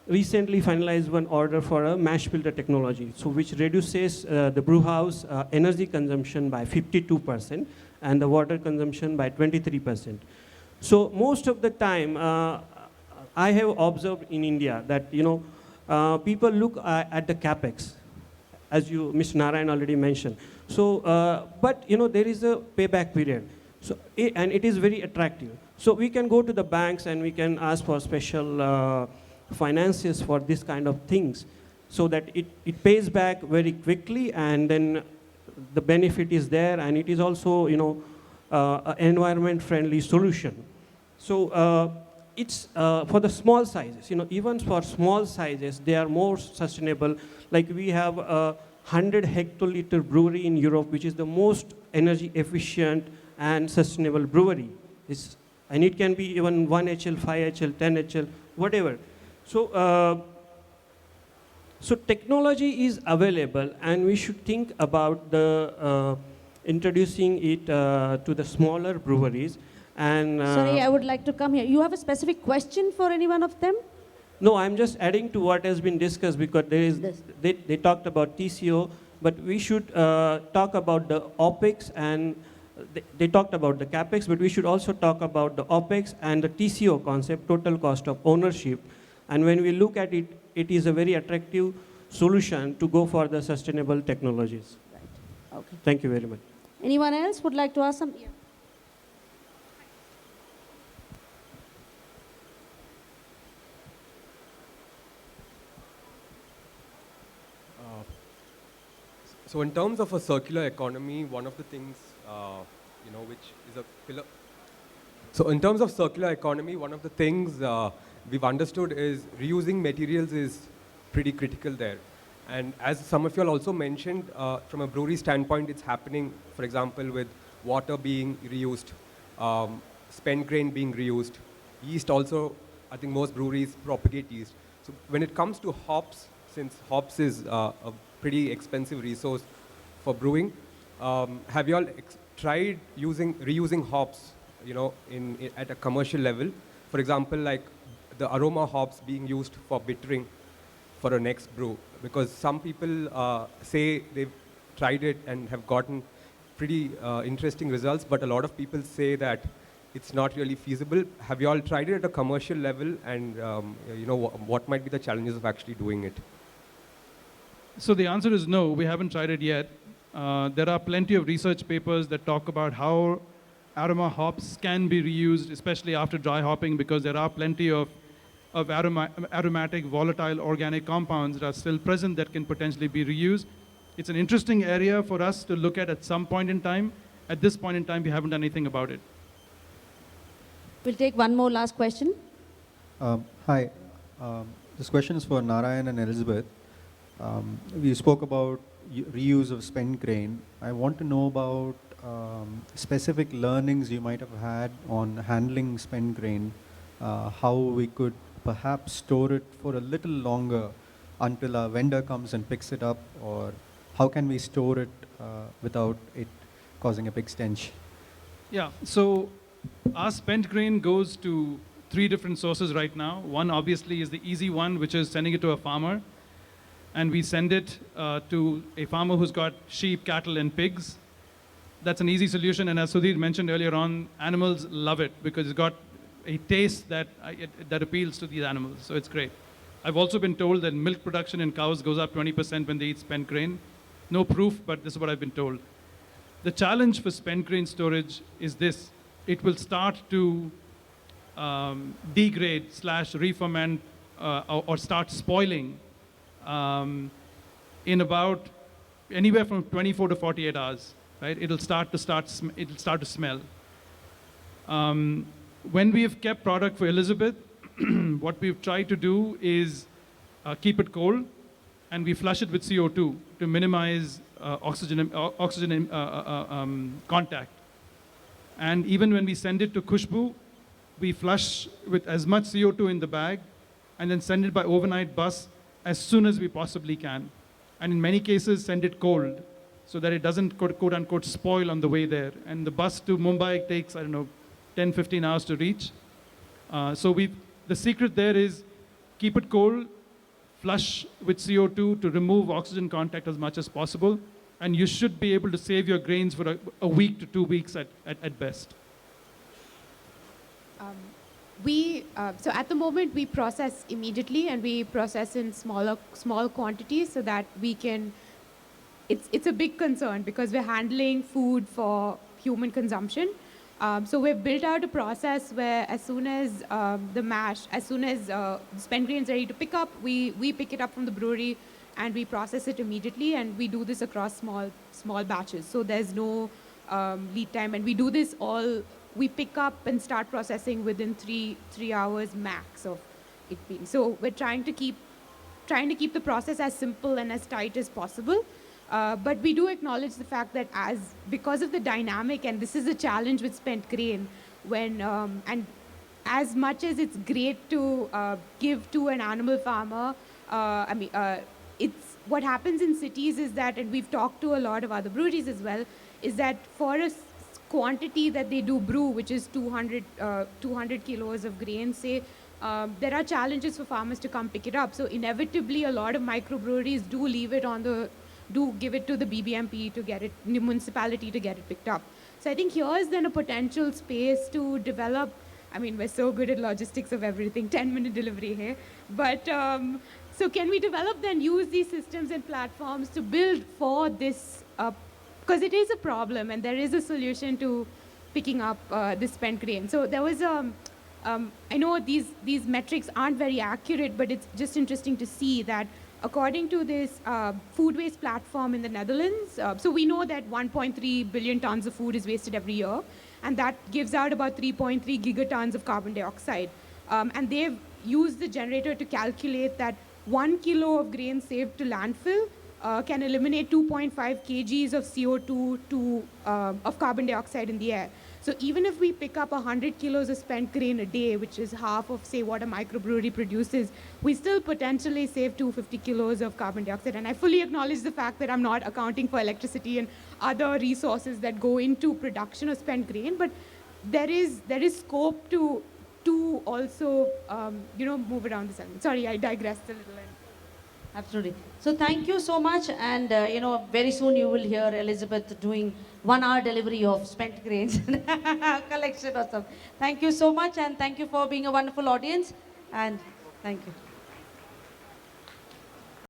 recently finalized one order for a mash filter technology, so which reduces the brew house energy consumption by 52% and the water consumption by 23%. So most of the time, I have observed in India that people look at the capex, as Mr. Narayan already mentioned. So, but there is a payback period, so and it is very attractive. So we can go to the banks and we can ask for special finances for this kind of things, so that it pays back very quickly, and then the benefit is there, and it is also an environment-friendly solution. So it's for the small sizes, even for small sizes, they are more sustainable. Like we have a 100 hectoliter brewery in Europe, which is the most energy efficient and sustainable brewery. And it can be even 1 HL, 5 HL, 10 HL, whatever. So, so technology is available, and we should think about the introducing it to the smaller breweries. And Sorry, I would like to come here. You have a specific question for any one of them? no, I'm just adding to what has been discussed, because they talked about TCO, but we should talk about the OPEX, and they talked about the CAPEX, but we should also talk about the OPEX and the TCO concept, total cost of ownership. And when we look at it, it is a very attractive solution to go for the sustainable technologies. Right. Okay. Thank you very much. Anyone else would like to ask some? Yeah. So in terms of a circular economy, one of the things, which is a pillar. So in terms of circular economy, one of the things we've understood is reusing materials is pretty critical there. And as some of you all also mentioned, from a brewery standpoint, it's happening, for example, with water being reused, spent grain being reused, yeast also. I think most breweries propagate yeast. So when it comes to hops, since hops is a pretty expensive resource for brewing, have you all tried reusing hops, at a commercial level? For example, like the aroma hops being used for bittering for a next brew, because some people say they've tried it and have gotten pretty interesting results, but a lot of people say that it's not really feasible. Have you all tried it at a commercial level, and what might be the challenges of actually doing it? So the answer is no, we haven't tried it yet. There are plenty of research papers that talk about how aroma hops can be reused, especially after dry hopping, because there are plenty of aromatic, volatile, organic compounds that are still present that can potentially be reused. It's an interesting area for us to look at some point in time. At this point in time, we haven't done anything about it. We'll take one more last question. Hi. This question is for Narayan and Elizabeth. We spoke about reuse of spent grain. I want to know about specific learnings you might have had on handling spent grain, how we could perhaps store it for a little longer until a vendor comes and picks it up, or how can we store it without it causing a big stench? Yeah, so our spent grain goes to 3 different sources right now. One obviously is the easy one, which is sending it to a farmer. And we send it to a farmer who's got sheep, cattle, and pigs. That's an easy solution, and as Sudhir mentioned earlier on, animals love it because it's got a taste that appeals to these animals, so it's great. I've also been told that milk production in cows goes up 20% when they eat spent grain. No proof, but this is what I've been told. The challenge for spent grain storage is this. It will start to degrade / re-ferment or start spoiling in about anywhere from 24 to 48 hours. right? It'll start to smell. When we have kept product for Elizabeth, what we've tried to do is keep it cold, and we flush it with CO2 to minimize oxygen contact. And even when we send it to Khushbu, we flush with as much CO2 in the bag and then send it by overnight bus as soon as we possibly can. And in many cases, send it cold so that it doesn't quote unquote spoil on the way there. And the bus to Mumbai takes, 10, 15 hours to reach. The secret there is keep it cold, flush with CO2 to remove oxygen contact as much as possible, and you should be able to save your grains for a week to 2 weeks at best. So at the moment we process immediately, and we process in small quantities so that we can. It's a big concern because we're handling food for human consumption. So we've built out a process where as soon as the spent grain is ready to pick up, we pick it up from the brewery and we process it immediately, and we do this across small batches. So there's no lead time, and we do this we pick up and start processing within 3 hours max of it being. So we're trying to keep the process as simple and as tight as possible. But we do acknowledge the fact that because of the dynamic, and this is a challenge with spent grain, and as much as it's great to give to an animal farmer, it's what happens in cities is that, and we've talked to a lot of other breweries as well, is that for a quantity that they do brew, which is 200 kilos of grain, say, there are challenges for farmers to come pick it up. So inevitably, a lot of microbreweries do give it to the BBMP to get it, the municipality to get it picked up. So I think here's then a potential space to develop. We're so good at logistics of everything, 10-minute delivery here. But so can we develop then, use these systems and platforms to build for this, because it is a problem and there is a solution to picking up this spent grain. So there was I know these metrics aren't very accurate, but it's just interesting to see that according to this food waste platform in the Netherlands, so we know that 1.3 billion tons of food is wasted every year, and that gives out about 3.3 gigatons of carbon dioxide. And they've used the generator to calculate that 1 kilo of grain saved to landfill can eliminate 2.5 kgs of CO2 of carbon dioxide in the air. So even if we pick up 100 kilos of spent grain a day, which is half of, say, what a microbrewery produces, we still potentially save 250 kilos of carbon dioxide. And I fully acknowledge the fact that I'm not accounting for electricity and other resources that go into production of spent grain, but there is scope to also move around this element. Sorry, I digressed a little. Absolutely. So thank you so much, and very soon you will hear Elizabeth doing 1 hour delivery of spent grains collection or something. Thank you so much, and thank you for being a wonderful audience, and thank you.